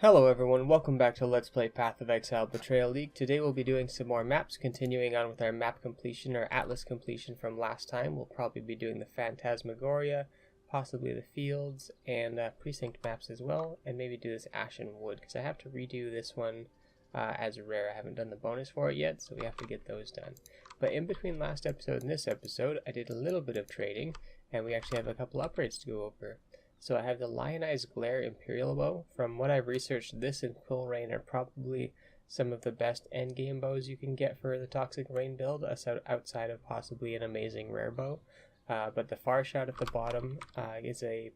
Hello everyone, welcome back to Let's Play Path of Exile Betrayal League. Today we'll be doing some more maps, continuing on with our map completion or atlas completion from last time. We'll probably be doing the Phantasmagoria, possibly the fields, and precinct maps as well, and maybe do this Ashen Wood, because I have to redo this one as rare. I haven't done the bonus for it yet, so we have to get those done. But in between last episode and this episode, I did a little bit of trading, and we actually have a couple upgrades to go over. So I have the Lionized Glare Imperial Bow. From what I've researched, this and Quill Rain are probably some of the best endgame bows you can get for the Toxic Rain build, outside of possibly an amazing rare bow. But the Far Shot at the bottom is a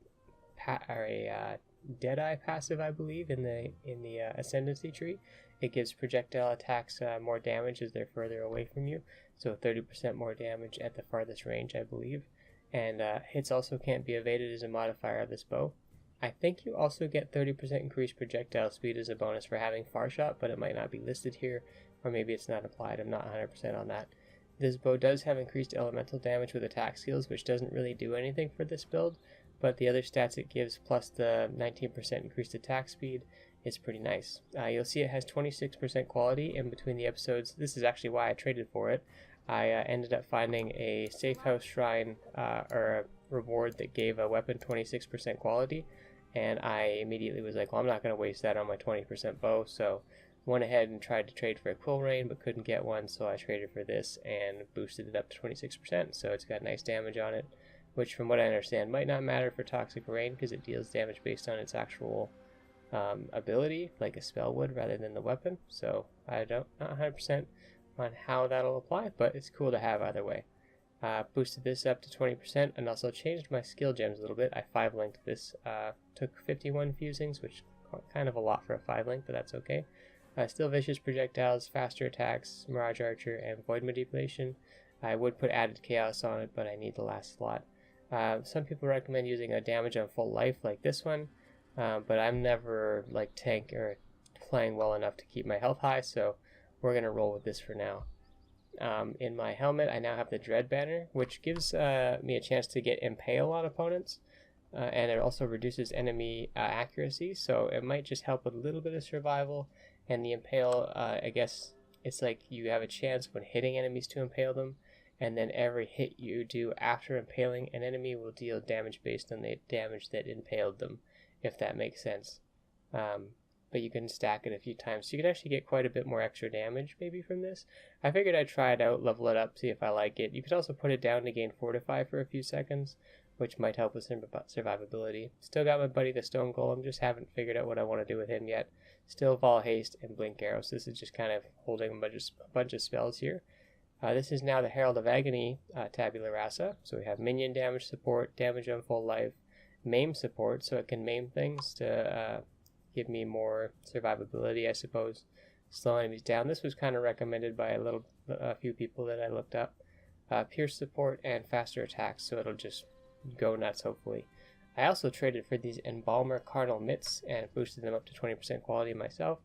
Deadeye passive, I believe, in the Ascendancy tree. It gives projectile attacks more damage as they're further away from you, so 30% more damage at the farthest range, I believe. And hits also can't be evaded as a modifier of this bow. I think you also get 30% increased projectile speed as a bonus for having Far Shot, but it might not be listed here, or maybe it's not applied. I'm not 100% on that. This bow does have increased elemental damage with attack skills, which doesn't really do anything for this build, but the other stats it gives, plus the 19% increased attack speed, is pretty nice. You'll see it has 26% quality in between the episodes. This is actually why I traded for it. I ended up finding a safe house shrine or a reward that gave a weapon 26% quality, and I immediately was like, well, I'm not going to waste that on my 20% bow, so went ahead and tried to trade for a Quill Rain but couldn't get one, so I traded for this and boosted it up to 26%, so it's got nice damage on it, which from what I understand might not matter for Toxic Rain because it deals damage based on its actual ability, like a spell would, rather than the weapon, so I don't, not 100% on how that'll apply, but it's cool to have either way. Boosted this up to 20% and also changed my skill gems a little bit. I 5-linked this, took 51 fusings, which kind of a lot for a 5-link, but that's okay. Still vicious projectiles, faster attacks, Mirage Archer, and Void Manipulation. I would put added chaos on it, but I need the last slot. Some people recommend using a damage on full life like this one, but I'm never like tank or playing well enough to keep my health high, so we're going to roll with this for now. In my helmet, I now have the Dread Banner, which gives me a chance to get Impale on opponents, and it also reduces enemy accuracy, so it might just help with a little bit of survival. And the Impale, I guess it's like you have a chance when hitting enemies to impale them, and then every hit you do after impaling an enemy will deal damage based on the damage that impaled them, if that makes sense. But you can stack it a few times, so you can actually get quite a bit more extra damage maybe from this. I figured I'd try it out, level it up, see if I like it. You could also put it down to gain Fortify for a few seconds, which might help with survivability. Still got my buddy the Stone Golem, just haven't figured out what I want to do with him yet. Still Vol Haste and Blink Arrow, so this is just kind of holding a bunch of spells here. This is now the Herald of Agony Tabula Rasa, so we have minion damage support, damage on full life, maim support, so it can maim things to give me more survivability, I suppose. Slow enemies down. This was kind of recommended by a few people that I looked up. Pierce support and faster attacks, so it'll just go nuts, hopefully. I also traded for these Embalmer Carnal Mitts and boosted them up to 20% quality myself.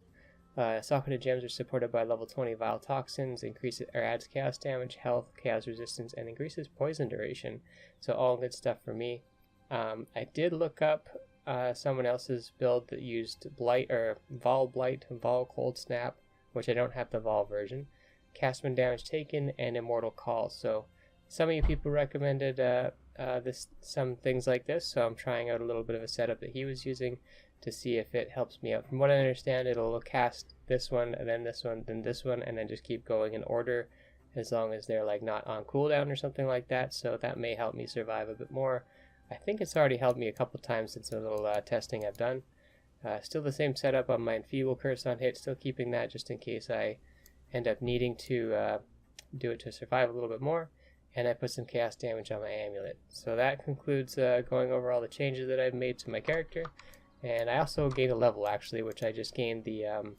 Socketed Gems are supported by level 20 Vile Toxins, adds chaos damage, health, chaos resistance, and increases poison duration. So all good stuff for me. I did look up someone else's build that used Blight or Vol Blight, Vol Cold Snap, which I don't have the Vol version, Castman Damage Taken, and Immortal Call. So some of you people recommended some things like this, so I'm trying out a little bit of a setup that he was using to see if it helps me out. From what I understand, it'll cast this one, and then this one, then this one, and then just keep going in order as long as they're like not on cooldown or something like that, so that may help me survive a bit more. I think it's already helped me a couple times since a little testing I've done. Still the same setup on my Enfeeble Curse on hit, still keeping that just in case I end up needing to do it to survive a little bit more. And I put some chaos damage on my amulet. So that concludes going over all the changes that I've made to my character. And I also gained a level actually, which I just gained the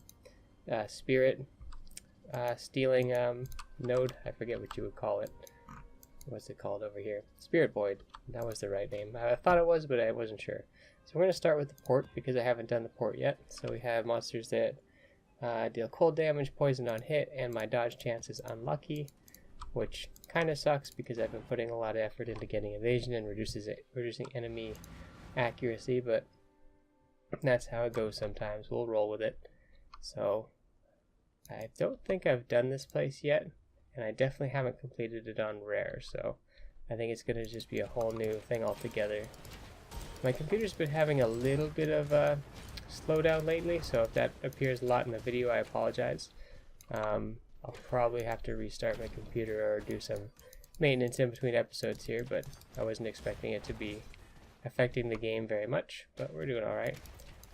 Spirit Stealing node. I forget what you would call it. What's it called over here? Spirit Void. That was the right name. I thought it was, but I wasn't sure. So we're going to start with the port because I haven't done the port yet. So we have monsters that deal cold damage, poison on hit, and my dodge chance is unlucky, which kind of sucks because I've been putting a lot of effort into getting evasion and reducing enemy accuracy, but That's how it goes sometimes. We'll roll with it. So I don't think I've done this place yet, and I definitely haven't completed it on rare, so I think it's going to just be a whole new thing altogether. My computer's been having a little bit of a slowdown lately, so if that appears a lot in the video, I apologize. I'll probably have to restart my computer or do some maintenance in between episodes here, but I wasn't expecting it to be affecting the game very much, but we're doing alright.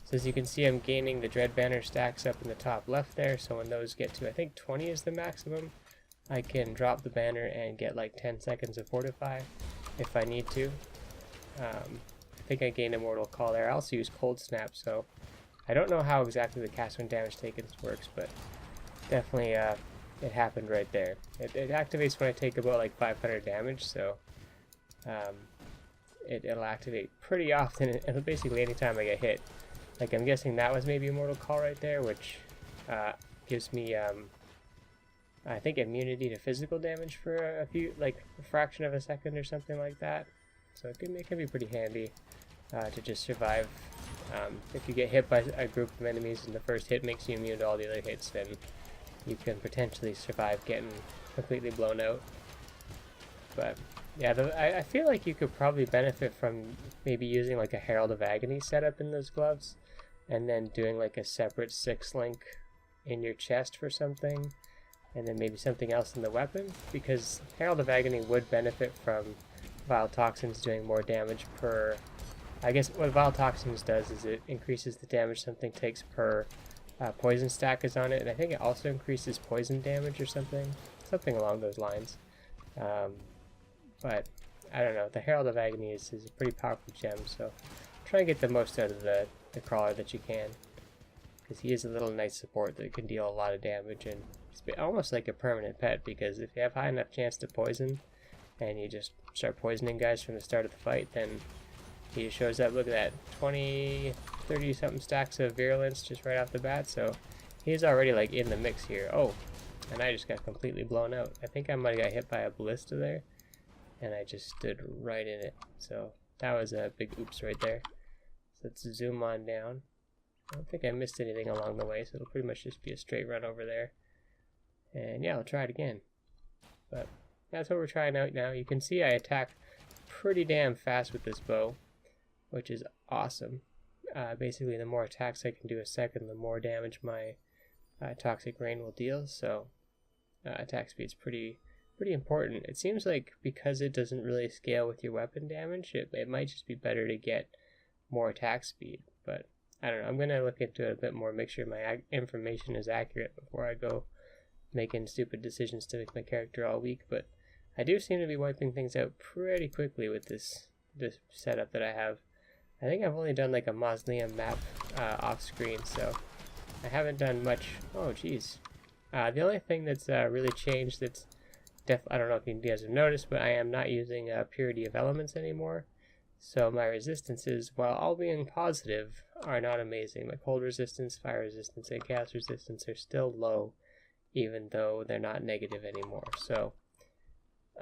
So as you can see, I'm gaining the Dread Banner stacks up in the top left there, so when those get to, I think 20 is the maximum, I can drop the banner and get like 10 seconds of Fortify if I need to. I think I gained Immortal Call there. I also use Cold Snap, so I don't know how exactly the cast when damage taken works, but definitely it happened right there. It activates when I take about like 500 damage, so it'll activate pretty often, and basically anytime I get hit. Like, I'm guessing that was maybe Immortal Call right there, which gives me, I think, immunity to physical damage for a few, like, a fraction of a second or something like that. So it can be pretty handy to just survive. If you get hit by a group of enemies and the first hit makes you immune to all the other hits, then you can potentially survive getting completely blown out. But yeah, I feel like you could probably benefit from maybe using like a Herald of Agony setup in those gloves, and then doing like a separate 6-link in your chest for something, and then maybe something else in the weapon, because Herald of Agony would benefit from Vile Toxins doing more damage per... I guess what Vile Toxins does is it increases the damage something takes per poison stack is on it, and I think it also increases poison damage or something along those lines. But I don't know, the Herald of Agony is a pretty powerful gem, so try and get the most out of the crawler that you can, because he is a little nice support that can deal a lot of damage, and it's almost like a permanent pet, because if you have high enough chance to poison and you just start poisoning guys from the start of the fight, then he just shows up. Look at that, 20, 30 something stacks of virulence just right off the bat, so he's already like in the mix here. Oh, and I just got completely blown out. I think I might have got hit by a ballista there, and I just stood right in it, so that was a big oops right there. So let's zoom on down. I don't think I missed anything along the way, so it'll pretty much just be a straight run over there. And yeah, I'll try it again. But that's what we're trying out now. You can see I attack pretty damn fast with this bow, which is awesome. Basically, the more attacks I can do a second, the more damage my Toxic Rain will deal, so attack speed's pretty important. It seems like because it doesn't really scale with your weapon damage, it might just be better to get more attack speed, but I don't know. I'm going to look into it a bit more, make sure my information is accurate before I go making stupid decisions to make my character all weak, but I do seem to be wiping things out pretty quickly with this setup that I have. I think I've only done like a mausoleum map off screen, so I haven't done much. Oh geez. The only thing that's really changed that's I don't know if you guys have noticed, but I am not using Purity of Elements anymore. So my resistances, while all being positive, are not amazing. My cold resistance, fire resistance, and chaos resistance are still low, even though they're not negative anymore. So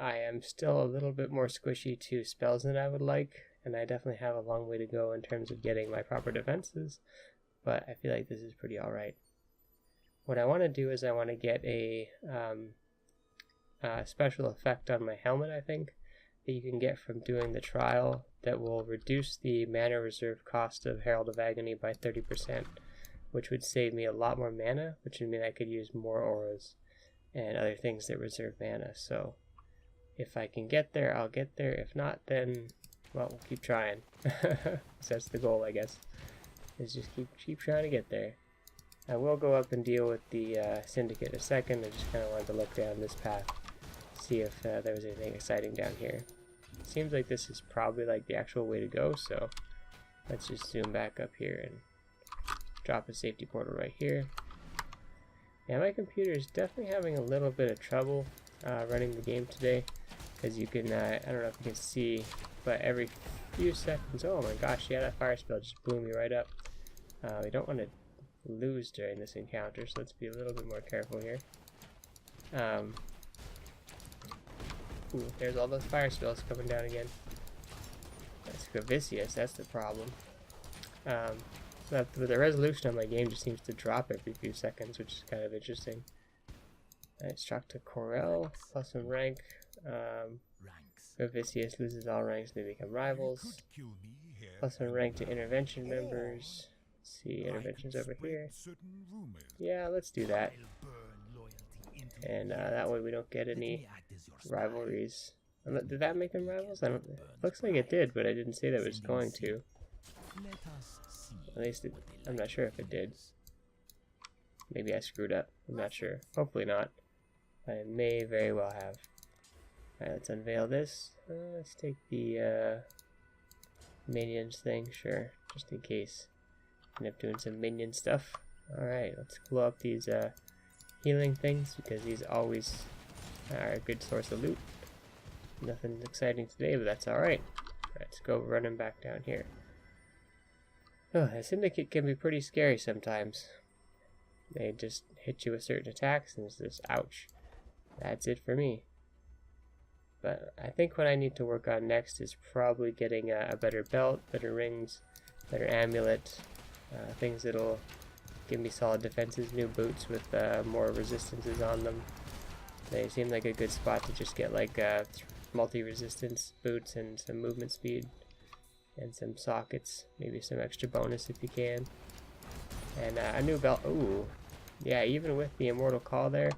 I am still a little bit more squishy to spells than I would like, and I definitely have a long way to go in terms of getting my proper defenses, but I feel like this is pretty alright. What I want to do is I want to get a special effect on my helmet, I think, that you can get from doing the trial that will reduce the mana reserve cost of Herald of Agony by 30%, which would save me a lot more mana, which would mean I could use more auras and other things that reserve mana. So if I can get there, I'll get there. If not, then, well, we'll keep trying. So that's the goal, I guess, is just keep trying to get there. I will go up and deal with the Syndicate in a second. I just kind of wanted to look down this path, see if there was anything exciting down here. It seems like this is probably like the actual way to go, so let's just zoom back up here and drop a safety portal right here. Yeah, my computer is definitely having a little bit of trouble running the game today, because you can, I don't know if you can see, but every few seconds, oh my gosh, yeah, that fire spell just blew me right up. We don't want to lose during this encounter, so let's be a little bit more careful here. Ooh, there's all those fire spells coming down again. That's Gravicius, that's the problem. But the resolution on my game just seems to drop every few seconds, which is kind of interesting. Alright, struck to Corel, plus 1 rank. Vicious loses all ranks, they become rivals. Plus 1 rank to intervention members. Let's see, interventions over here. Yeah, let's do that. And that way we don't get any rivalries. Did that make them rivals? I don't. Looks like it did, but I didn't say that it was going to. At least I'm not sure if it did. Maybe I screwed up. I'm not sure. Hopefully not. I may very well have. Alright, let's unveil this. Let's take the minions thing, sure, just in case. End up doing some minion stuff. Alright, let's blow up these healing things, because these always are a good source of loot. Nothing exciting today, but that's alright. Let's go running back down here. Oh, the Syndicate can be pretty scary sometimes. They just hit you with certain attacks and it's just ouch. That's it for me. But I think what I need to work on next is probably getting a better belt, better rings, better amulet, things that'll give me solid defenses, new boots with more resistances on them. They seem like a good spot to just get like multi-resistance boots and some movement speed and some sockets, maybe some extra bonus if you can. And a new belt. Ooh, yeah, even with the Immortal Call there,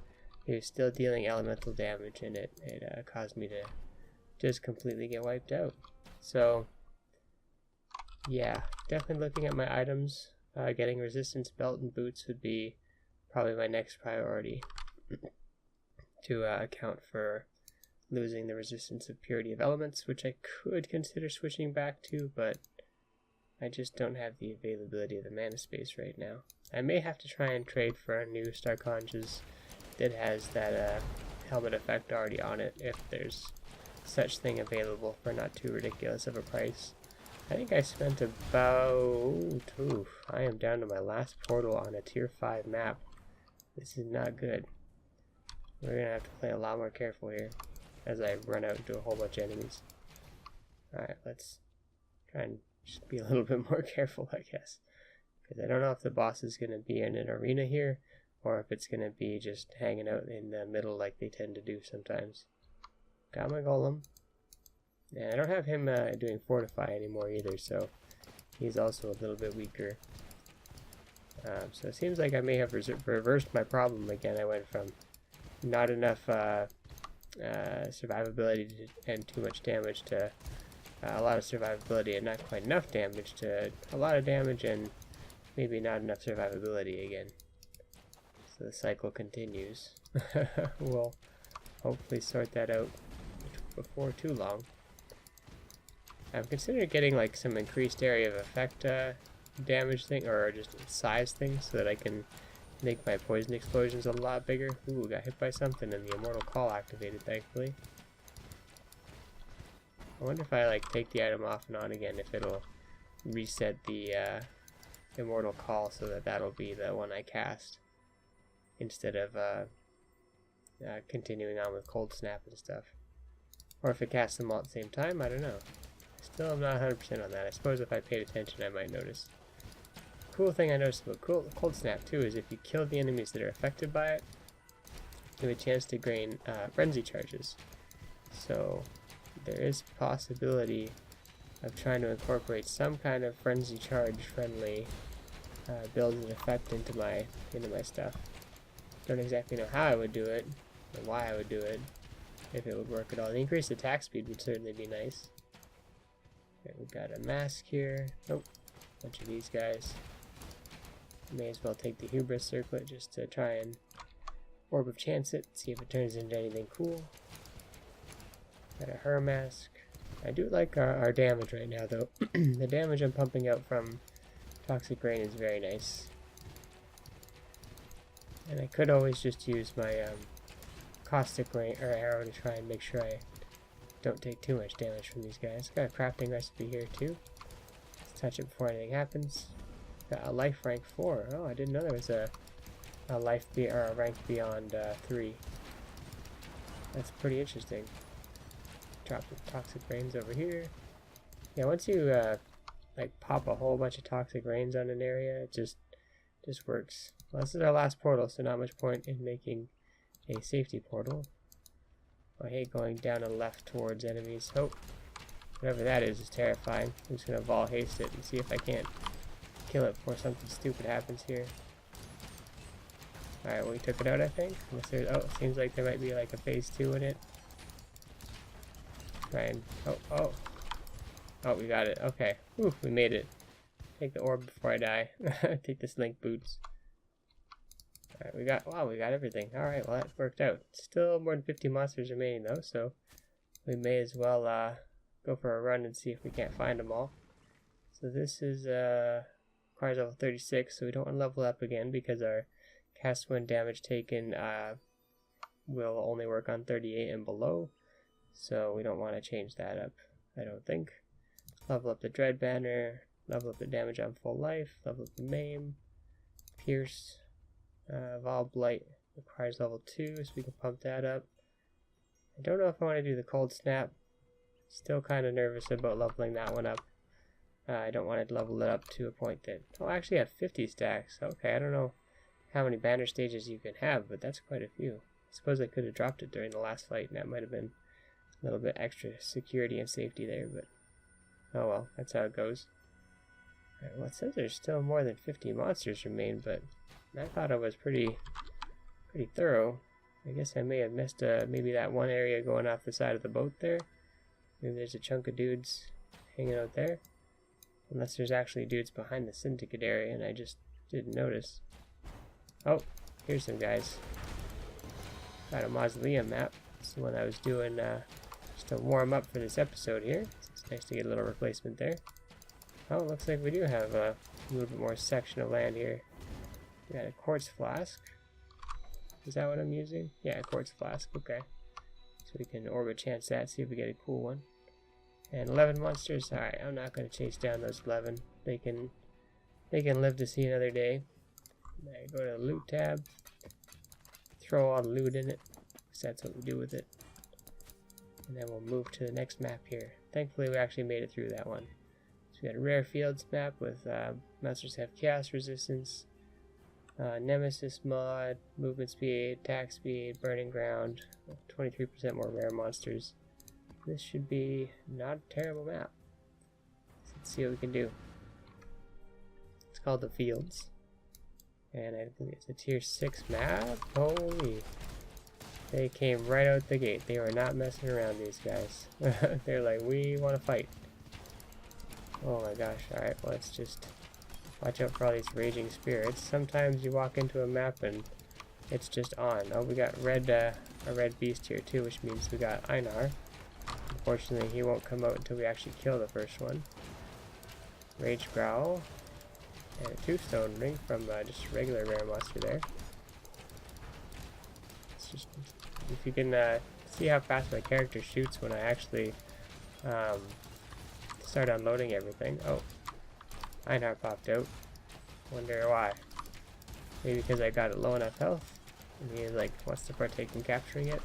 he was still dealing elemental damage, and it caused me to just completely get wiped out. So, yeah, definitely looking at my items. Getting resistance belt and boots would be probably my next priority to account for losing the resistance of purity of elements, which I could consider switching back to, but I just don't have the availability of the mana space right now. I may have to try and trade for a new Starconges that has that helmet effect already on it, if there's such thing available for not too ridiculous of a price. I think I spent about... Oof, I am down to my last portal on a tier 5 map. This is not good. We're going to have to play a lot more careful here as I run out into a whole bunch of enemies. Alright, let's try and just be a little bit more careful, I guess. Because I don't know if the boss is going to be in an arena here, or if it's going to be just hanging out in the middle like they tend to do sometimes. Got my golem. And I don't have him doing fortify anymore either, so he's also a little bit weaker. So it seems like I may have reversed my problem again. I went from not enough survivability and too much damage to a lot of survivability and not quite enough damage to a lot of damage and maybe not enough survivability again. So the cycle continues. We'll hopefully sort that out before too long. I'm considering getting like some increased area of effect damage thing, or just size thing, so that I can make my poison explosions a lot bigger. Ooh, got hit by something and the Immortal Call activated, thankfully. I wonder if I like take the item off and on again, if it'll reset the Immortal Call so that that'll be the one I cast instead of continuing on with Cold Snap and stuff. Or if it casts them all at the same time, I don't know. Still, I'm not 100% on that. I suppose if I paid attention, I might notice. Cool thing I noticed about Cold Snap too is if you kill the enemies that are affected by it, you have a chance to gain frenzy charges. So there is possibility of trying to incorporate some kind of frenzy charge friendly build and effect into my stuff. Don't exactly know how I would do it or why I would do it, if it would work at all. The increased attack speed would certainly be nice. Okay, we've got a mask here. Oh, bunch of these guys. May as well take the Hubris Circlet just to try and Orb of Chance it, see if it turns into anything cool. Got a Her Mask. I do like our damage right now, though. The damage I'm pumping out from Toxic Rain is very nice. And I could always just use my Caustic Rain or Arrow to try and make sure I don't take too much damage from these guys. Got a crafting recipe here too. Let's touch it before anything happens. Got a life rank 4. Oh, I didn't know there was a rank beyond 3. That's pretty interesting. Drop the Toxic Rains over here. Yeah, once you like pop a whole bunch of toxic rains on an area. It just works. Well, this is our last portal, so not much point in making a safety portal. I hate going down and left towards enemies. Oh, whatever that is terrifying. I'm just gonna Vol haste it and see if I can't kill it before something stupid happens here. Alright, well, we took it out, I think. Unless there's, oh, it seems like there might be like a phase 2 in it. Try and, oh, we got it. Okay. Ooh, we made it. Take the orb before I die. Take the slink boots. Alright, wow, we got everything. Alright, well, that worked out. Still more than 50 monsters remaining, though, so we may as well go for a run and see if we can't find them all. So this is, requires level 36, so we don't want to level up again because our cast when damage taken will only work on 38 and below, so we don't want to change that up, I don't think. Level up the Dread Banner, level up the damage on full life, level up the Maim, Pierce, Vol Blight requires level 2, so we can pump that up. I don't know if I want to do the Cold Snap, still kind of nervous about leveling that one up. I don't want to level it up to a point that, oh, I actually have 50 stacks, okay, I don't know how many banner stages you can have, but that's quite a few. I suppose I could have dropped it during the last fight, and that might have been a little bit extra security and safety there, but oh well, that's how it goes. Alright, well, it says there's still more than 50 monsters remain, but I thought it was pretty thorough. I guess I may have missed maybe that one area going off the side of the boat there. Maybe there's a chunk of dudes hanging out there. Unless there's actually dudes behind the Syndicate area, and I just didn't notice. Oh, here's some guys. Got a mausoleum map. It's the one I was doing just to warm up for this episode here. So it's nice to get a little replacement there. Oh, looks like we do have a little bit more section of land here. We got a quartz flask. Is that what I'm using? Yeah, a quartz flask. Okay. So we can orbit chance that, see if we get a cool one. And 11 monsters. Alright, I'm not going to chase down those 11. They can live to see another day. I go to the loot tab, throw all the loot in it, because that's what we do with it. And then we'll move to the next map here. Thankfully we actually made it through that one. So we got a rare fields map with monsters have chaos resistance, nemesis mod, movement speed, attack speed, burning ground, 23% more rare monsters. This should be not a terrible map. So let's see what we can do. It's called the Fields. And I think it's a tier 6 map. Holy. They came right out the gate. They were not messing around, these guys. They're like, we want to fight. Oh my gosh. Alright, well, let's just watch out for all these raging spirits. Sometimes you walk into a map and it's just on. Oh, we got a red beast here too, which means we got Einar. Unfortunately, he won't come out until we actually kill the first one. Rage Growl. And a tombstone ring from just a regular rare monster there. It's just, if you can see how fast my character shoots when I actually start unloading everything. Oh, Einar popped out. Wonder why. Maybe because I got it low enough health, and he like wants to partake in capturing it.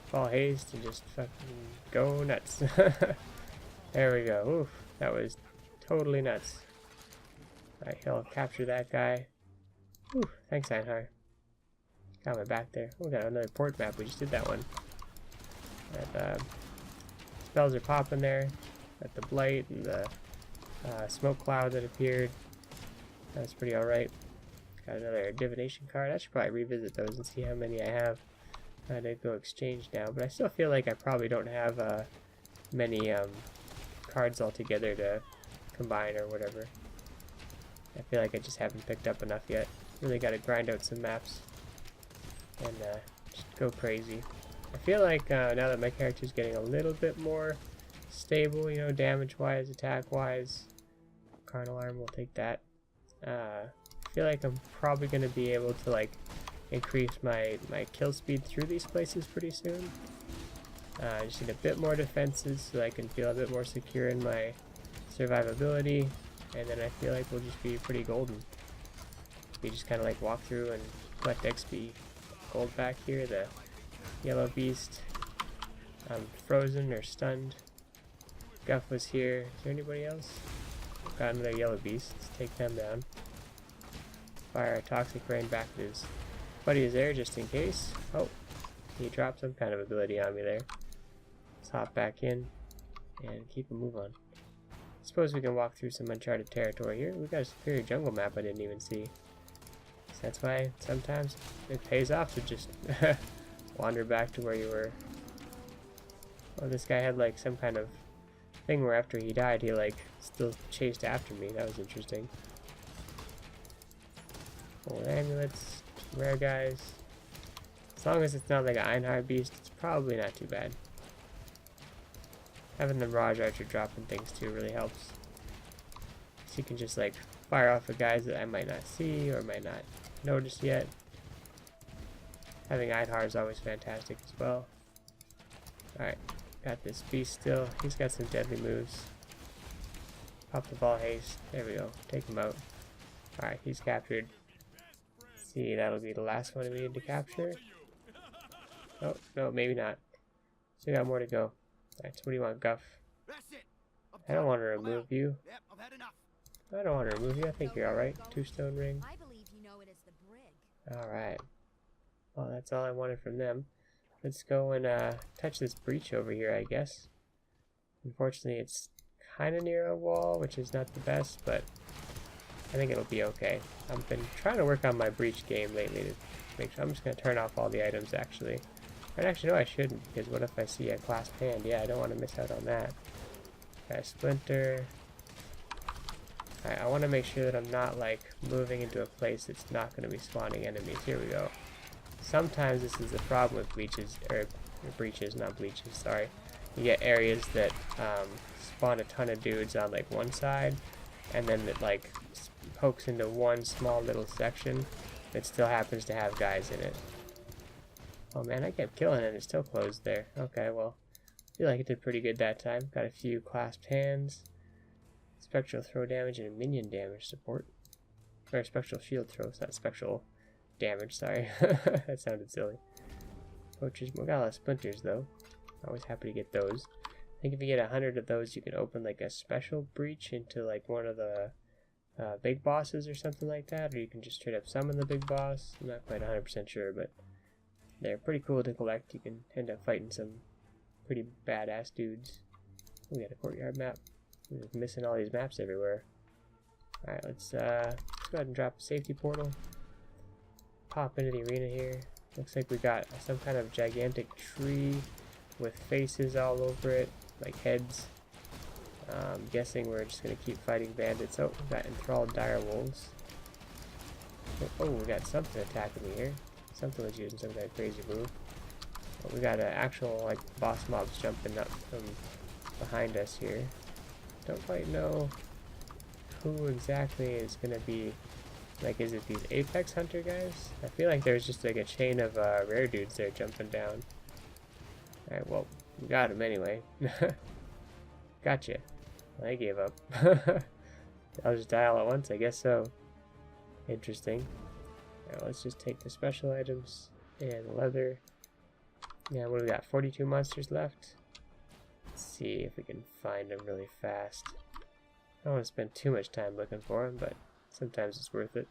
Fall haste and just fucking go nuts. There we go. Oof, that was totally nuts. Alright, he'll capture that guy. Whew, thanks, Einar. Got my back there. Oh, we got another port map. We just did that one. And, spells are popping there. Got the blight and the smoke cloud that appeared. That's pretty alright. Got another divination card. I should probably revisit those and see how many I have. I did go exchange now, but I still feel like I probably don't have many cards altogether to combine or whatever. I feel like I just haven't picked up enough yet. Really got to grind out some maps and just go crazy. I feel like now that my character's getting a little bit more stable, you know, damage-wise, attack-wise, Carnal Arm will take that. I feel like I'm probably going to be able to like increase my kill speed through these places pretty soon. I just need a bit more defenses so I can feel a bit more secure in my survivability. And then I feel like we'll just be pretty golden. We just kind of like walk through and collect XP. Gold back here, the yellow beast. I'm frozen or stunned. Guff was here. Is there anybody else? got another yellow beast. Let's take them down. Fire a toxic rain back at his buddies there just in case. Oh, he dropped some kind of ability on me there. Let's hop back in and keep a move on. Suppose we can walk through some uncharted territory here. We got a superior jungle map I didn't even see. So that's why sometimes it pays off to just wander back to where you were. Oh, this guy had like some kind of thing where after he died he like still chased after me. That was interesting. Old amulets, rare guys. As long as it's not like an Einhard beast, it's probably not too bad. Having the Raj Archer dropping things too really helps. So you can just like fire off at guys that I might not see or might not notice yet. Having Einhard is always fantastic as well. Alright, got this beast still. He's got some deadly moves. Pop the ball haste. There we go. Take him out. Alright, he's captured. Let's see, that'll be the last one we need to capture. Oh, no, maybe not. Still got more to go. Alright, so what do you want, Guff? I don't want to remove you. I don't want to remove you. I think you're alright. 2 stone ring. Alright. Well, that's all I wanted from them. Let's go and touch this breach over here, I guess. Unfortunately, it's kind of near a wall, which is not the best, but I think it'll be okay. I've been trying to work on my breach game lately to make sure. I'm just going to turn off all the items, actually. And actually, no, I shouldn't, because what if I see a clasped hand? Yeah, I don't want to miss out on that. Got a splinter. Alright, I want to make sure that I'm not, like, moving into a place that's not going to be spawning enemies. Here we go. Sometimes this is the problem with breaches, not bleaches, sorry. You get areas that spawn a ton of dudes on, like, one side, and then it, like, pokes into one small little section that still happens to have guys in it. Oh man, I kept killing it and it still closed there. Okay, well, I feel like it did pretty good that time. Got a few clasped hands. Spectral throw damage and minion damage support. Or spectral shield throw, it's not spectral damage, sorry. That sounded silly. Poachers, we got a lot of splinters though. Always happy to get those. I think if you get 100 of those, you can open like a special breach into like one of the big bosses or something like that. Or you can just straight up summon the big boss. I'm not quite 100% sure, but they're pretty cool to collect. You can end up fighting some pretty badass dudes. We got a courtyard map. We're just missing all these maps everywhere. Alright, let's go ahead and drop a safety portal. Pop into the arena here. Looks like we got some kind of gigantic tree with faces all over it, like heads. I'm guessing we're just going to keep fighting bandits. Oh, we got enthralled direwolves. Oh, we got something attacking me here. Something was using some kind of crazy move. But we got actual like boss mobs jumping up from behind us here. Don't quite know who exactly is gonna be. Like, is it these Apex Hunter guys? I feel like there's just like a chain of rare dudes there jumping down. Alright, well, we got him anyway. Gotcha. Well, I gave up. I'll just die all at once, I guess so. Interesting. Now let's just take the special items and leather. Yeah, what do we got? 42 monsters left. Let's see if we can find them really fast. I don't want to spend too much time looking for them, but sometimes it's worth it.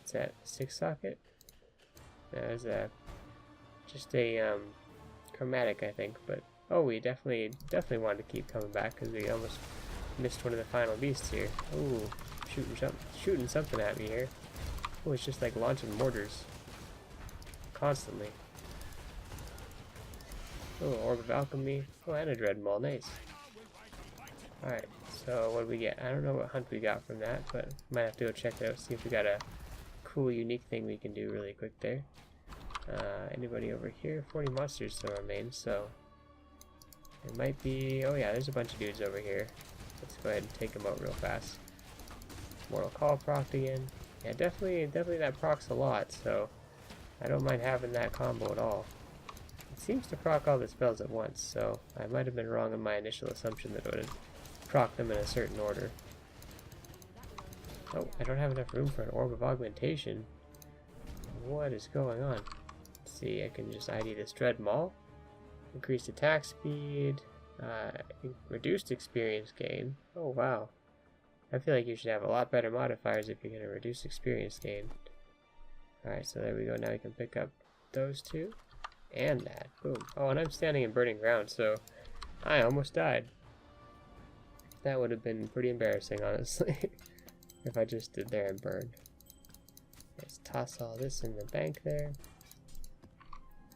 What's that? 6 socket? There's just a chromatic, I think. But oh, we definitely wanted to keep coming back because we almost missed one of the final beasts here. Ooh, shooting something at me here. Oh, it's just like launching mortars constantly. Oh, Orb of Alchemy. Oh, and a Dread Maul. Nice. Alright, so what do we get? I don't know what hunt we got from that, but might have to go check it out, see if we got a cool, unique thing we can do really quick there. Anybody over here? 40 monsters still remain, so it might be... Oh yeah, there's a bunch of dudes over here. Let's go ahead and take them out real fast. Mortal Call procced again. Yeah, definitely that procs a lot, so I don't mind having that combo at all. It seems to proc all the spells at once, so I might have been wrong in my initial assumption that it would proc them in a certain order. Oh, I don't have enough room for an Orb of Augmentation. What is going on? Let's see, I can just ID this Dread Maul. Increased attack speed, reduced experience gain. Oh wow. I feel like you should have a lot better modifiers if you're going to reduce experience gain. Alright, so there we go. Now we can pick up those two. And that. Boom. Oh, and I'm standing in burning ground, so I almost died. That would have been pretty embarrassing, honestly, if I just stood there and burned. Let's toss all this in the bank there.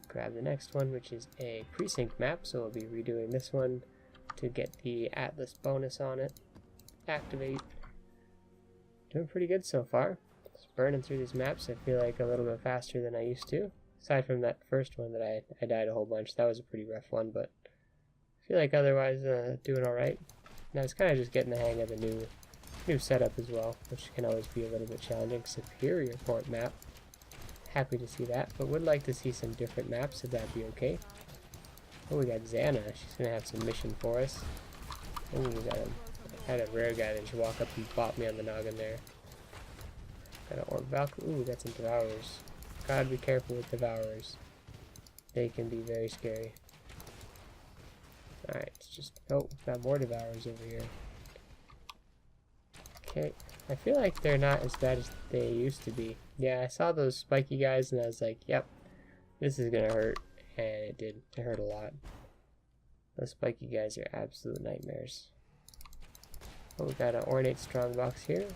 Grab the next one, which is a precinct map, so we'll be redoing this one to get the Atlas bonus on it. Activate. Doing pretty good so far. Just burning through these maps, I feel like a little bit faster than I used to. Aside from that first one that I died a whole bunch, that was a pretty rough one, but I feel like otherwise doing alright. Now it's kind of just getting the hang of the new setup as well, which can always be a little bit challenging. Superior port map. Happy to see that, but would like to see some different maps if that'd be okay. Oh, we got Xana. She's gonna have some mission for us. Oh, we got had a rare guy that just walk up and bop me on the noggin there. Got an Orc Valkyrie. Ooh, we got some Devourers. Gotta be careful with Devourers. They can be very scary. Alright, it's just... Oh, got more Devourers over here. Okay, I feel like they're not as bad as they used to be. Yeah, I saw those spiky guys and I was like, yep, this is gonna hurt. And it did. It hurt a lot. Those spiky guys are absolute nightmares. Oh, we got an ornate strongbox here.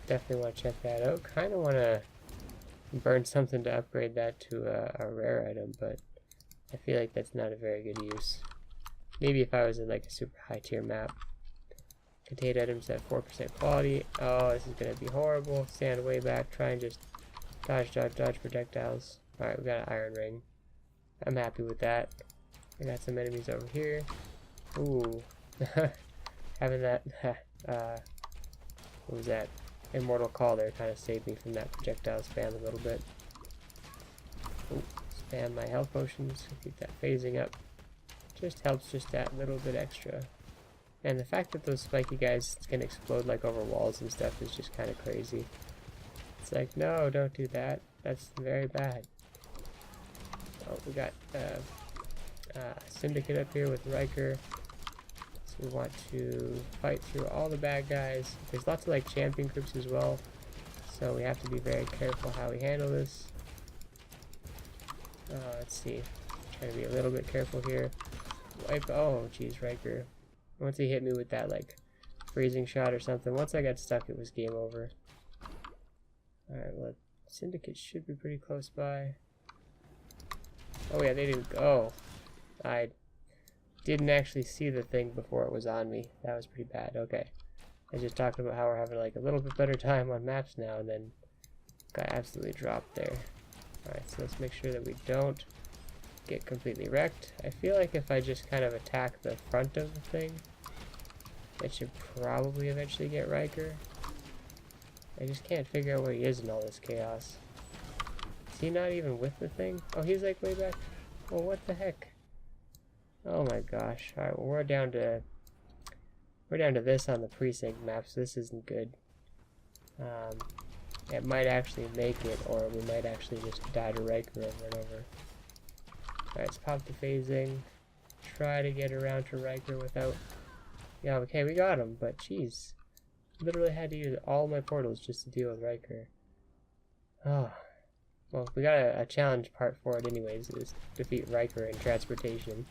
Definitely want to check that out. Kind of want to burn something to upgrade that to a rare item, but I feel like that's not a very good use. Maybe if I was in like a super high tier map. Contained items at 4% quality. Oh, this is going to be horrible. Stand way back. Try and just dodge projectiles. Alright, we got an iron ring. I'm happy with that. I got some enemies over here. Ooh. Having that, what was that? Immortal Call there kind of saved me from that projectile spam a little bit. Ooh, spam my health potions. Keep that phasing up. Just helps just that little bit extra. And the fact that those spiky guys can explode like over walls and stuff is just kind of crazy. It's like, no, don't do that. That's very bad. Oh, we got Syndicate up here with Riker. So we want to fight through all the bad guys. There's lots of like champion groups as well. So we have to be very careful how we handle this. Let's see. Try to be a little bit careful here. Wipe. Oh, geez, Riker. Once he hit me with that like freezing shot or something, once I got stuck, it was game over. Alright, well, Syndicate should be pretty close by. Oh yeah, they didn't go. I didn't actually see the thing before it was on me. That was pretty bad. Okay. I just talked about how we're having like a little bit better time on maps now, and then got absolutely dropped there. Alright, so let's make sure that we don't get completely wrecked. I feel like if I just kind of attack the front of the thing, it should probably eventually get Riker. I just can't figure out where he is in all this chaos. Is he not even with the thing? Oh, he's like way back. Well, what the heck? Oh my gosh. Alright, well we're down to this on the precinct map, so this isn't good. It might actually make it, or we might actually just die to Riker over and over. Alright, let's pop the phasing. Try to get around to Riker without... Yeah, okay, we got him, but jeez. Literally had to use all my portals just to deal with Riker. Oh. Well, we got a challenge part for it anyways, is defeat Riker in transportation.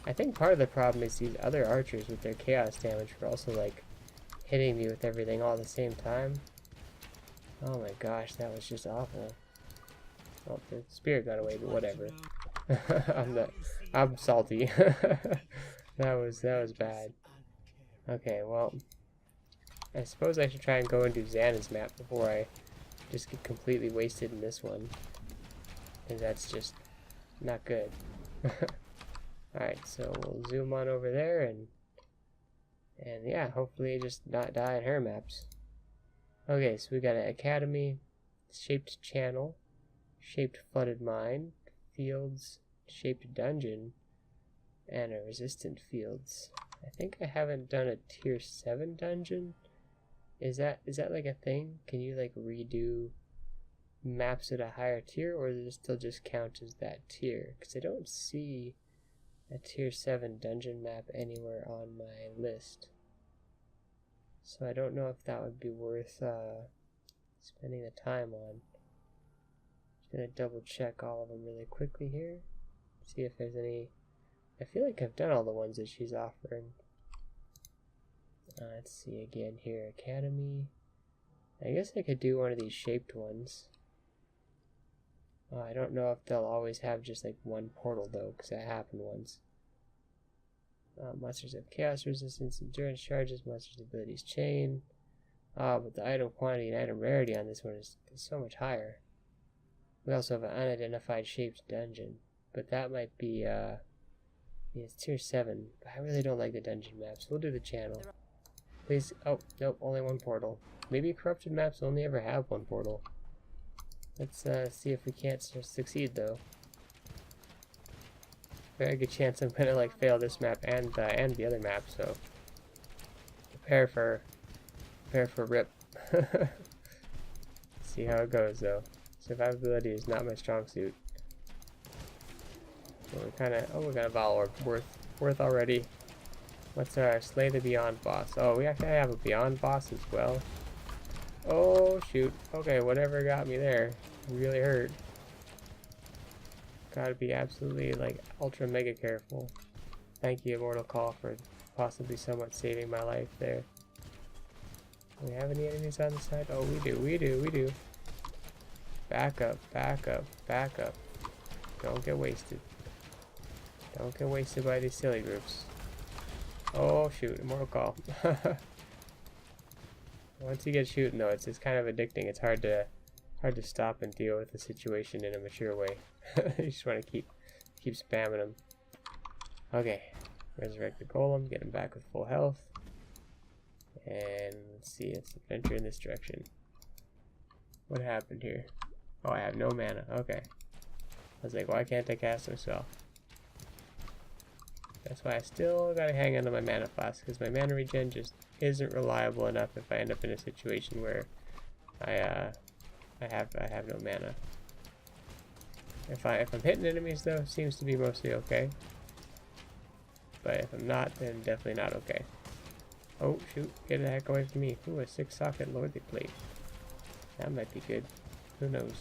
I think part of the problem is these other archers with their chaos damage were also like hitting me with everything all at the same time. Oh my gosh, that was just awful. Well, the spirit got away, but whatever. I'm salty. that was bad. Okay, well, I suppose I should try and go and do Xana's map before I just get completely wasted in this one, and that's just not good. Alright, so we'll zoom on over there and yeah, hopefully just not die in her maps. Okay, so we got an academy, shaped channel, shaped flooded mine, fields, shaped dungeon, and a resistant fields. I think I haven't done a tier 7 dungeon. Is that like a thing? Can you like redo maps at a higher tier, or does it still just count as that tier? Because I don't see a tier 7 dungeon map anywhere on my list. So I don't know if that would be worth spending the time on. Just gonna double check all of them really quickly here. See if there's any. I feel like I've done all the ones that she's offering. Let's see again here. Academy. I guess I could do one of these shaped ones. I don't know if they'll always have just like one portal though, because that happened once. Monsters have chaos resistance, endurance charges, monsters' abilities chain. But the item quantity and item rarity on this one is so much higher. We also have an unidentified shaped dungeon, but that might be, yeah, it's tier 7. But I really don't like the dungeon maps. We'll do the channel. Please, oh, nope, only one portal. Maybe corrupted maps only ever have one portal. Let's see if we can't succeed though. Very good chance I'm gonna like fail this map and the other map, so prepare for rip. See how it goes though. Survivability is not my strong suit. So we're kinda, oh, we got a Vile Orb worth already. What's our Slay the Beyond boss? Oh, we actually have a Beyond boss as well. Oh shoot. Okay, whatever got me there really hurt. Gotta be absolutely like ultra mega careful. Thank you, Immortal Call, for possibly somewhat saving my life there. Do we have any enemies on the side? Oh, we do. Back up, back up, back up. Don't get wasted. Don't get wasted by these silly groups. Oh shoot, Immortal Call. Once you get shooting though, it's kind of addicting. It's hard to stop and deal with the situation in a mature way. You just want to keep spamming them. Okay, resurrect the golem, get him back with full health, and let's see. Let's adventure in this direction. What happened here? Oh, I have no mana. Okay, I was like, why can't I cast a spell? That's why I still gotta hang on to my mana flask, because my mana regen just isn't reliable enough if I end up in a situation where I have no mana. If I'm hitting enemies though, seems to be mostly okay. But if I'm not, then definitely not okay. Oh shoot, get the heck away from me. Ooh, a 6-socket lordly plate. That might be good. Who knows?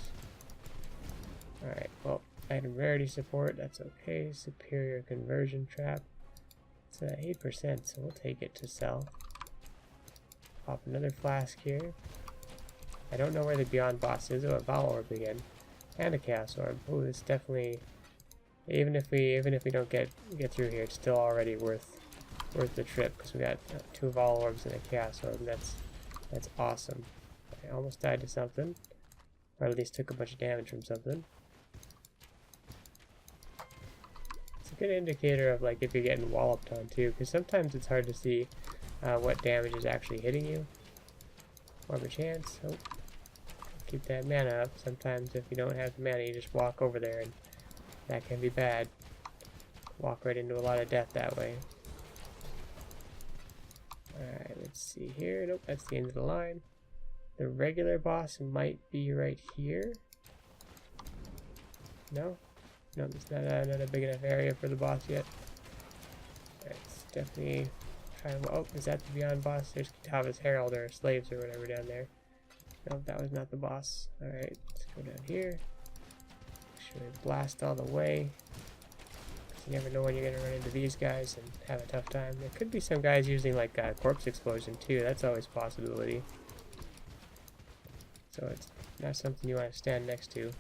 Alright, well, item rarity support, that's okay. Superior conversion trap. It's 8%, so we'll take it to sell. Pop another flask here. I don't know where the Beyond boss is. Oh, a Vile Orb again. And a Chaos Orb. Oh, it's definitely, even if we don't get through here, it's still already worth the trip, because we got 2 Vile Orbs and a Chaos Orb. That's awesome. I almost died to something, or at least took a bunch of damage from something. It's a good indicator of like if you're getting walloped on too, because sometimes it's hard to see what damage is actually hitting you. Orb of Chance. Oh. Keep that mana up. Sometimes if you don't have the mana, you just walk over there, and that can be bad. Walk right into a lot of death that way. Alright, let's see here. Nope, that's the end of the line. The regular boss might be right here. No? No, it's not a big enough area for the boss yet. It's definitely trying to... Oh, is that the Beyond boss? There's Kitava's Herald or slaves or whatever down there. No, that was not the boss. Alright, let's go down here. Make sure we blast all the way. You never know when you're going to run into these guys and have a tough time. There could be some guys using like corpse explosion too. That's always a possibility. So it's not something you want to stand next to.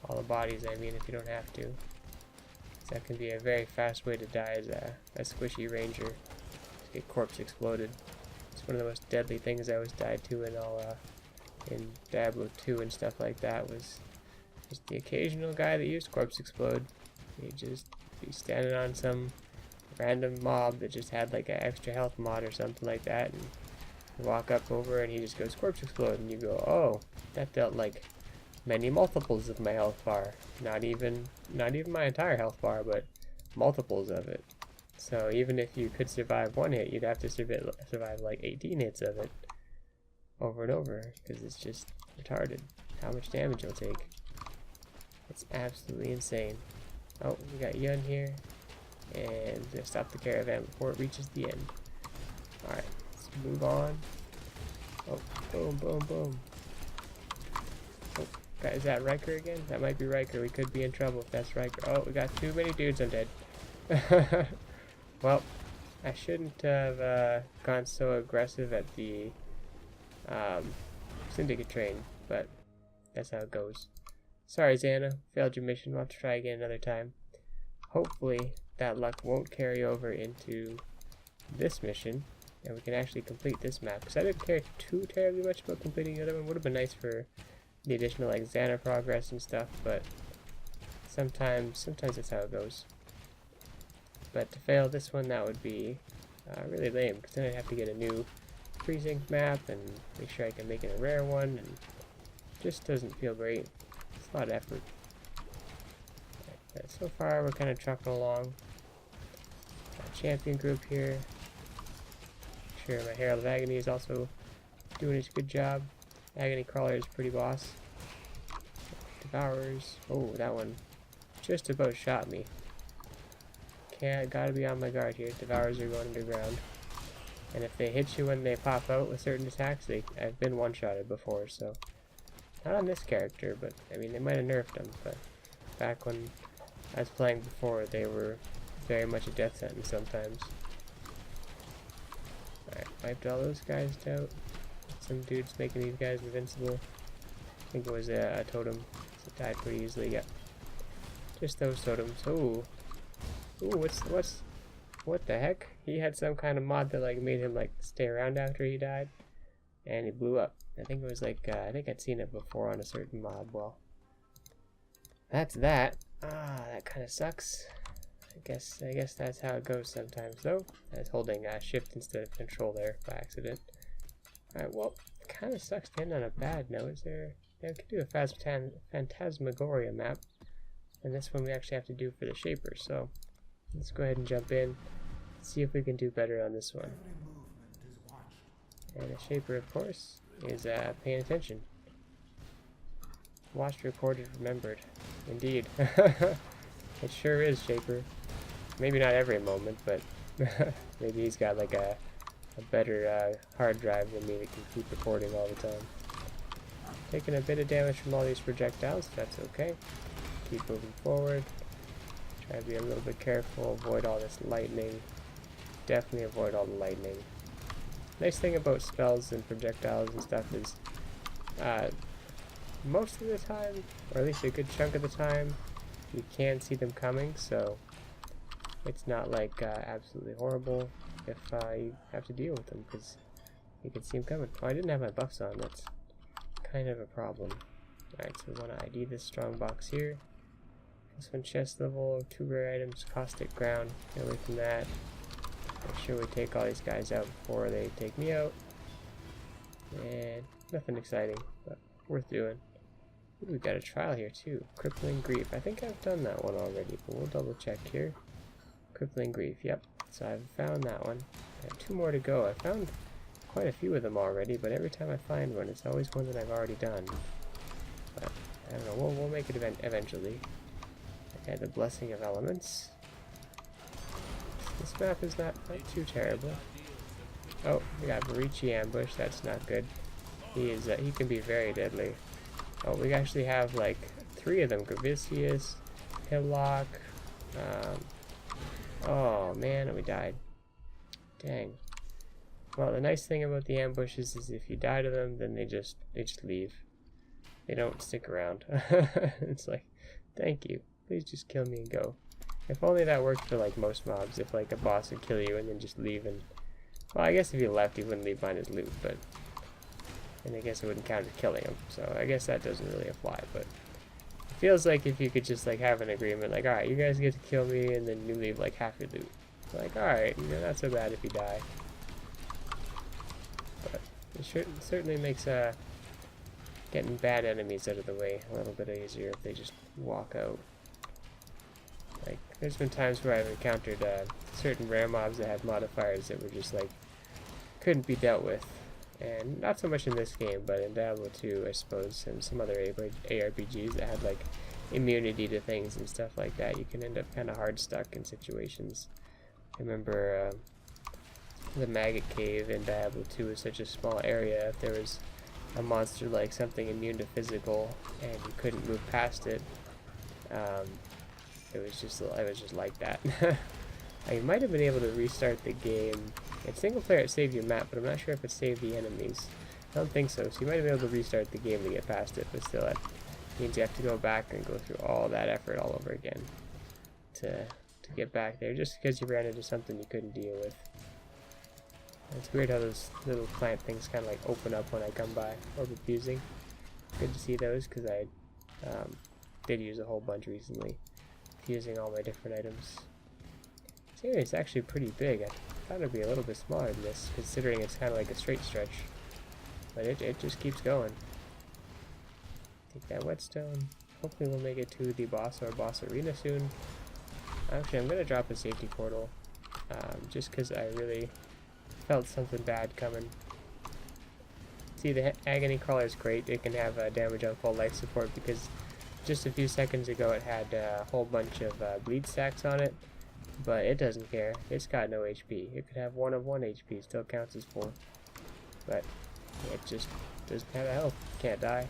All the bodies, I mean, if you don't have to. So that can be a very fast way to die as a squishy ranger. To get corpse exploded. It's one of the most deadly things I always died to in all in Diablo 2 and stuff like that, was just the occasional guy that used corpse explode. He'd just be standing on some random mob that just had like an extra health mod or something like that, and you walk up over and he just goes corpse explode, and you go, oh, that dealt like many multiples of my health bar. Not even my entire health bar, but multiples of it. So even if you could survive one hit, you'd have to survive like 18 hits of it over and over, because it's just retarded how much damage it'll take. It's absolutely insane. Oh, we got Yun here, and we're gonna stop the caravan before it reaches the end. Alright, let's move on. Boom, boom, boom. Oh, is that Riker again? That might be Riker. We could be in trouble if that's Riker. Oh, we got too many dudes. I'm dead. Well, I shouldn't have gone so aggressive at the Syndicate train, but that's how it goes. Sorry, Xana. Failed your mission. We'll have to try again another time. Hopefully, that luck won't carry over into this mission, and we can actually complete this map. Because I didn't care too terribly much about completing the other one. Would have been nice for the additional like Xana progress and stuff, but sometimes that's how it goes. But to fail this one, that would be really lame, because then I'd have to get a new precinct map and make sure I can make it a rare one, and just doesn't feel great. It's a lot of effort. But so far, we're kind of trucking along. Got a champion group here. Sure, my Herald of Agony is also doing its good job. Agony Crawler is pretty boss. Devourers. Oh, that one just about shot me. Gotta be on my guard here. Devourers are going underground. And if they hit you when they pop out with certain attacks, I've been one-shotted before, so... Not on this character, but, I mean, they might have nerfed them, but back when I was playing before, they were very much a death sentence sometimes. Alright, wiped all those guys out. Some dudes making these guys invincible. I think it was a totem, so it died pretty easily, yep. Just those totems. Ooh. Ooh, what the heck? He had some kind of mod that like made him like stay around after he died, and he blew up. I think it was like I think I'd seen it before on a certain mod. Well, that's that. That kind of sucks. I guess that's how it goes sometimes though. I was holding shift instead of control there by accident. Alright, well, it kind of sucks to end on a bad note. Is there? Yeah, we could do a Phantasmagoria map, and this one we actually have to do for the Shaper. So let's go ahead and jump in, see if we can do better on this one. And the Shaper, of course, is paying attention. Watched, recorded, remembered. Indeed. It sure is, Shaper. Maybe not every moment, but maybe he's got like a better hard drive than me that can keep recording all the time. Taking a bit of damage from all these projectiles, that's okay. Keep moving forward. Try to be a little bit careful, avoid all this lightning. Definitely avoid all the lightning. Nice thing about spells and projectiles and stuff is most of the time, or at least a good chunk of the time, you can see them coming, so it's not like absolutely horrible if you have to deal with them, because you can see them coming. Oh, I didn't have my buffs on, that's kind of a problem. Alright, so we want to ID this strong box here. This one chest level, 2 rare items, caustic ground, get away from that. Make sure we take all these guys out before they take me out. And nothing exciting, but worth doing. Ooh, we've got a trial here too. Crippling Grief. I think I've done that one already, but we'll double check here. Crippling Grief, yep. So I've found that one. I have 2 more to go. I found quite a few of them already, but every time I find one, it's always one that I've already done. But I don't know, we'll make it eventually. Okay, the Blessing of Elements. This map is not too terrible. Oh, we got Varici ambush. That's not good. He can be very deadly. Oh, we actually have like 3 of them. Gravicius, Hillock. Oh man, we died. Dang. Well, the nice thing about the ambushes is if you die to them, then they just leave. They don't stick around. It's like, thank you. Please just kill me and go. If only that worked for like most mobs, if like a boss would kill you and then just leave and... Well, I guess if you left, he wouldn't leave behind his loot, but... And I guess it wouldn't count as killing him, so I guess that doesn't really apply, but... It feels like if you could just like have an agreement, like, alright, you guys get to kill me and then you leave like half your loot. Like, alright, you know, not so bad if you die. But it certainly makes getting bad enemies out of the way a little bit easier if they just walk out. Like, there's been times where I've encountered certain rare mobs that had modifiers that were just like, couldn't be dealt with. And not so much in this game, but in Diablo 2, I suppose, and some other ARPGs that had like immunity to things and stuff like that. You can end up kind of hard stuck in situations. I remember the Maggot Cave in Diablo 2 was such a small area. If there was a monster like something immune to physical and you couldn't move past it, it was just like that. I might have been able to restart the game. In single player it saved your map, but I'm not sure if it saved the enemies. I don't think so, so you might have been able to restart the game to get past it, but still that means you have to go back and go through all that effort all over again to get back there, just because you ran into something you couldn't deal with. It's weird how those little plant things kind of like open up when I come by. Orb of Fusing. Good to see those, because I did use a whole bunch recently, fusing all my different items. This area is actually pretty big. I thought it would be a little bit smaller than this, considering it's kind of like a straight stretch. But it just keeps going. Take that whetstone. Hopefully we'll make it to the boss or boss arena soon. Actually, I'm going to drop a safety portal, just because I really felt something bad coming. See, the Agony Crawler is great. It can have damage on full life support, because just a few seconds ago it had a whole bunch of bleed stacks on it, but it doesn't care. It's got no HP. It could have 1 of 1 HP, still counts as 4. But it just doesn't have a health. Can't die.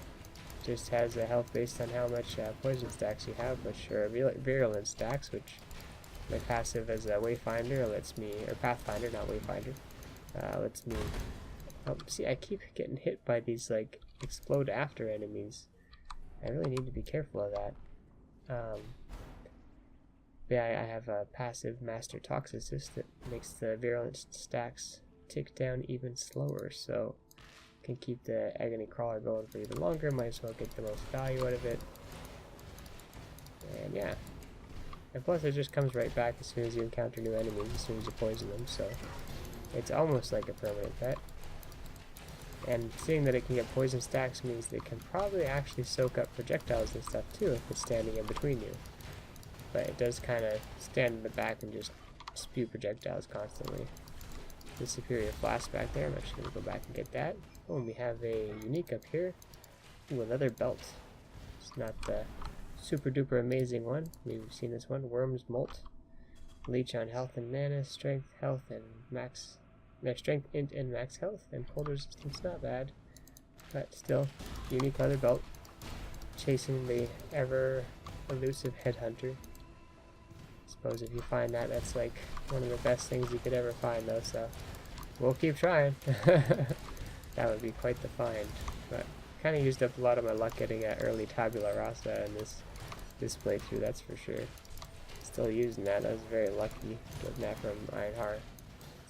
Just has a health based on how much poison stacks you have, which are virulent stacks, which my passive as a Wayfinder lets me, or Pathfinder, not Wayfinder, lets me. See, I keep getting hit by these like explode after enemies. I really need to be careful of that. Yeah, I have a passive Master Toxicist that makes the virulent stacks tick down even slower, so can keep the Agony Crawler going for even longer. Might as well get the most value out of it. And yeah. And plus it just comes right back as soon as you encounter new enemies, as soon as you poison them, so it's almost like a permanent pet. And seeing that it can get poison stacks means that it can probably actually soak up projectiles and stuff too if it's standing in between you. But it does kind of stand in the back and just spew projectiles constantly. The Superior Flask back there, I'm actually going to go back and get that. Oh, and we have a unique up here. Ooh, another belt. It's not the super duper amazing one. We've seen this one. Worm's Molt. Leech on health and mana, strength, health, and max. Strength, int, and max health. And cold resistance, not bad. But still, unique leather belt. Chasing the ever elusive headhunter. Suppose if you find that, that's like one of the best things you could ever find, though, so we'll keep trying. That would be quite the find. But kind of used up a lot of my luck getting an early Tabula Rasa in this playthrough, that's for sure. Still using that. I was very lucky getting that from Ironheart.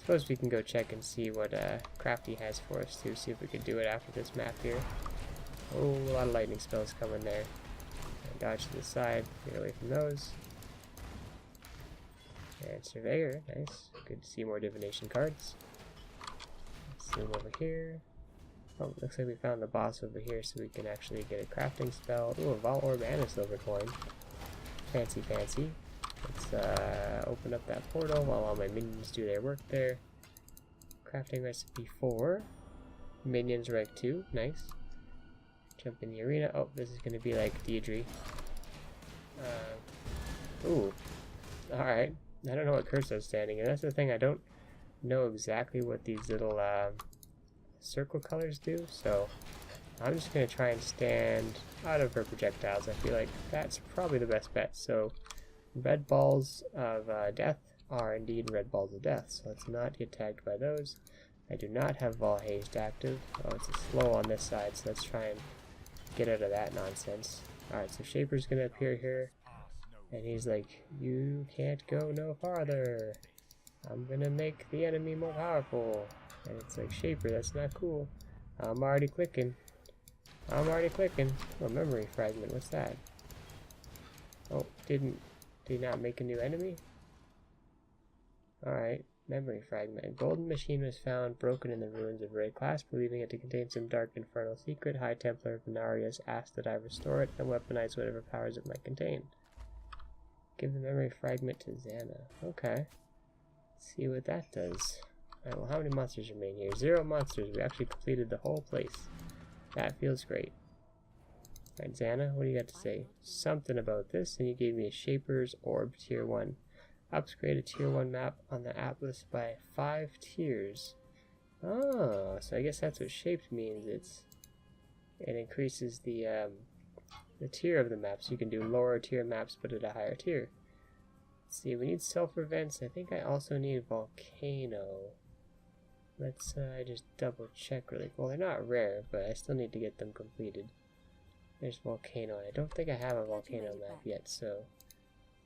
Suppose we can go check and see what Crafty has for us too. See if we can do it after this map here. Oh, a lot of lightning spells coming there. And dodge to the side, get away from those. And Surveyor, nice. Good to see more divination cards. Let's zoom over here. Oh, looks like we found the boss over here, so we can actually get a crafting spell. Ooh, a Vault Orb and a silver coin. Fancy, fancy. Let's open up that portal while all my minions do their work there. Crafting recipe 4. Minions rank 2, nice. Jump in the arena. Oh, this is going to be like Deidre. Ooh, alright. I don't know what curse I was standing in. That's the thing, I don't know exactly what these little circle colors do, so I'm just going to try and stand out of her projectiles. I feel like that's probably the best bet. So red balls of death are indeed red balls of death, so let's not get tagged by those. I do not have Vol Haste active. Oh, it's a slow on this side, so let's try and get out of that nonsense. Alright, so Shaper's going to appear here. And he's like, you can't go no farther. I'm gonna make the enemy more powerful. And it's like, Shaper, that's not cool. I'm already clicking. Oh, memory fragment, what's that? Oh, did not make a new enemy? Alright, memory fragment. A golden machine was found broken in the ruins of Ray class, believing it to contain some dark infernal secret. High Templar Venarius asked that I restore it and weaponize whatever powers it might contain. Give the memory fragment to Xana. Okay. Let's see what that does. Alright, well, how many monsters remain here? 0 monsters. We actually completed the whole place. That feels great. Alright, Xana, what do you got to say? Something about this, and you gave me a Shaper's Orb Tier 1. Upgrade a Tier 1 map on the Atlas by 5 tiers. Oh, so I guess that's what shaped means. It's it increases the tier of the map, so you can do lower tier maps but at a higher tier. Let's see, we need sulfur vents. I think I also need volcano. Let's just double check really. Well, they're not rare, but I still need to get them completed. There's volcano. I don't think I have a volcano map yet, so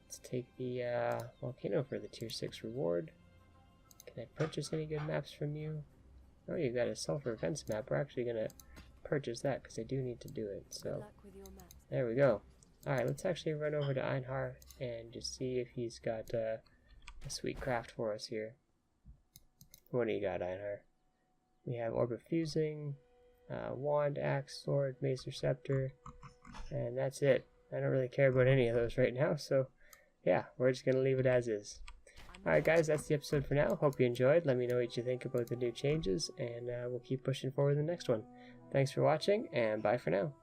let's take the volcano for the tier 6 reward. Can I purchase any good maps from you? Oh, you got a sulfur vents map. We're actually gonna purchase that because I do need to do it. So there we go. Alright, let's actually run over to Einhar and just see if he's got a sweet craft for us here. What do you got, Einhar? We have Orb of Fusing, Wand, Axe, Sword, Mace, or Scepter, and that's it. I don't really care about any of those right now, so yeah, we're just going to leave it as is. Alright guys, that's the episode for now. Hope you enjoyed. Let me know what you think about the new changes, and we'll keep pushing forward in the next one. Thanks for watching, and bye for now.